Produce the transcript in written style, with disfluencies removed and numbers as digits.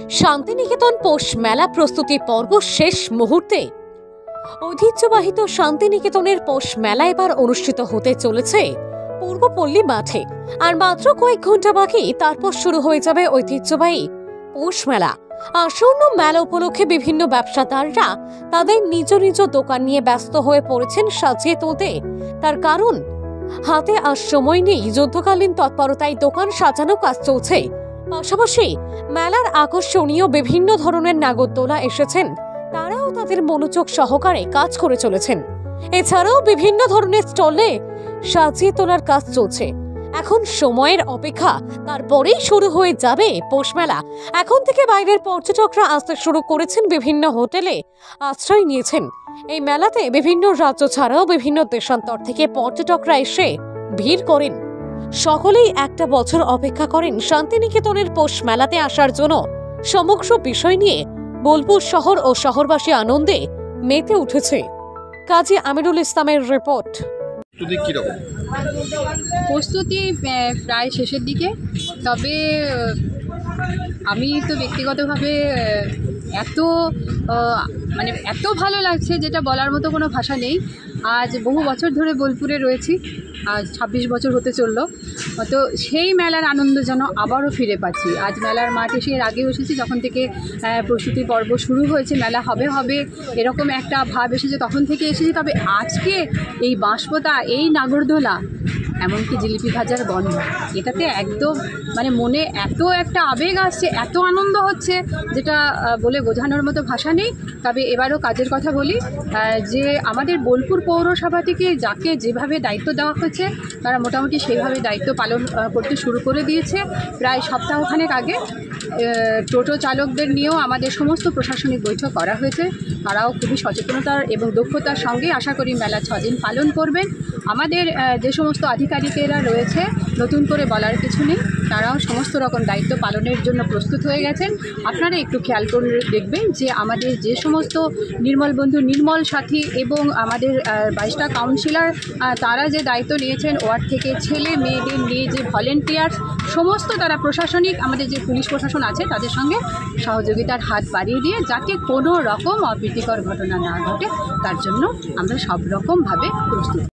শান্তিনিকেতন পৌষ মেলা প্রস্তুতি পর্ব শেষ মুহূর্তে। ঐতিহ্যবাহিত শান্তিনিকেতনের পৌষ মেলা এবার অনুষ্ঠিত হতে চলেছে পূর্বপল্লী মাঠে। আর মাত্র কয়েক ঘন্টা বাকি, তারপর শুরু হয়ে যাবে ঐতিহ্যবাহী পৌষ মেলা। আসন্ন মেলা উপলক্ষে বিভিন্ন ব্যবসাদাররা তাদের নিজ নিজ দোকান নিয়ে ব্যস্ত হয়ে পড়েছেন সাজিয়ে তুলতে। তার কারণ, হাতে আর সময় নেই, যুদ্ধকালীন তৎপরতায় দোকান সাজানো কাজ চলছে। পাশাপাশি মেলার আকর্ষণীয় বিভিন্ন ধরনের নাগরদোলা এসেছেন, তারাও তাদের মনোযোগ সহকারে কাজ করে চলেছেন। এছাড়াও বিভিন্ন ধরনের স্টলে সাজিয়ে তোলার কাজ চলছে। এখন সময়ের অপেক্ষা, তারপরেই শুরু হয়ে যাবে পৌষ মেলা। এখন থেকে বাইরের পর্যটকরা আসতে শুরু করেছেন, বিভিন্ন হোটেলে আশ্রয় নিয়েছেন। এই মেলাতে বিভিন্ন রাজ্য ছাড়াও বিভিন্ন দেশান্তর থেকে পর্যটকরা এসে ভিড় করেন। সকলেই একটা বছর অপেক্ষা করেন শান্তিনিকেতনের পৌষ মেলাতে আসার জন্য। সমগ্র বিষয় নিয়ে বোলপুর শহর ও শহরবাসী আনন্দে মেতে উঠেছে। কাজী আমিরুল ইসলামের রিপোর্ট। প্রস্তুতি প্রায় শেষের দিকে, তবে আমি তো ব্যক্তিগতভাবে এত ভালো লাগছে যেটা বলার মতো কোনো ভাষা নেই। আজ বহু বছর ধরে বোলপুরে রয়েছি, আজ 26 বছর হতে চললো। তো সেই মেলার আনন্দ যেন আবারও ফিরে পাচ্ছি। আজ মেলার মাঠে এসে এর আগেও এসেছি, যখন থেকে প্রস্তুতি পর্ব শুরু হয়েছে, মেলা হবে এরকম একটা ভাব এসেছে, তখন থেকে এসেছি। তবে আজকে এই বাঁশপোতা, এই নাগরদোলা, এমনকি জিলিপি ভাজার গন্ধ, এটাতে একদম মনে এত একটা আবেগ আসছে, এত আনন্দ হচ্ছে যেটা বলে বোঝানোর মতো ভাষা নেই। তবে এবারও কাজের কথা বলি, যে আমাদের বোলপুর পৌরসভা থেকে যাকে যেভাবে দায়িত্ব দেওয়া হয়েছে, তারা মোটামুটি সেইভাবে দায়িত্ব পালন করতে শুরু করে দিয়েছে। প্রায় সপ্তাহখানেক আগে টোটো চালকদের নিয়েও আমাদের সমস্ত প্রশাসনিক বৈঠক করা হয়েছে। তারাও খুবই সচেতনতার এবং দক্ষতার সঙ্গে আশা করি মেলা 6 দিন পালন করবেন। আমাদের যে সমস্ত আধিকারিকেরা রয়েছে, নতুন করে বলার কিছু নেই, তারাও সমস্ত রকম দায়িত্ব পালনের জন্য প্রস্তুত হয়ে গেছেন। আপনারা একটু খেয়াল করে দেখবেন যে আমাদের যে সমস্ত নির্মল বন্ধু, নির্মল সাথী এবং আমাদের 22টা কাউন্সিলর, তারা যে দায়িত্ব নিয়েছেন, ওয়ার্ড থেকে ছেলে মেয়েদের নিয়ে যে ভলেন্টিয়ার্স, সমস্ত তারা প্রশাসনিক, আমাদের যে পুলিশ প্রশাসন আছে, তাদের সঙ্গে সহযোগিতার হাত বাড়িয়ে দিয়ে যাতে কোনো রকম অপ্রীতিকর ঘটনা না ঘটে, তার জন্য আমরা সব রকমভাবে প্রস্তুত।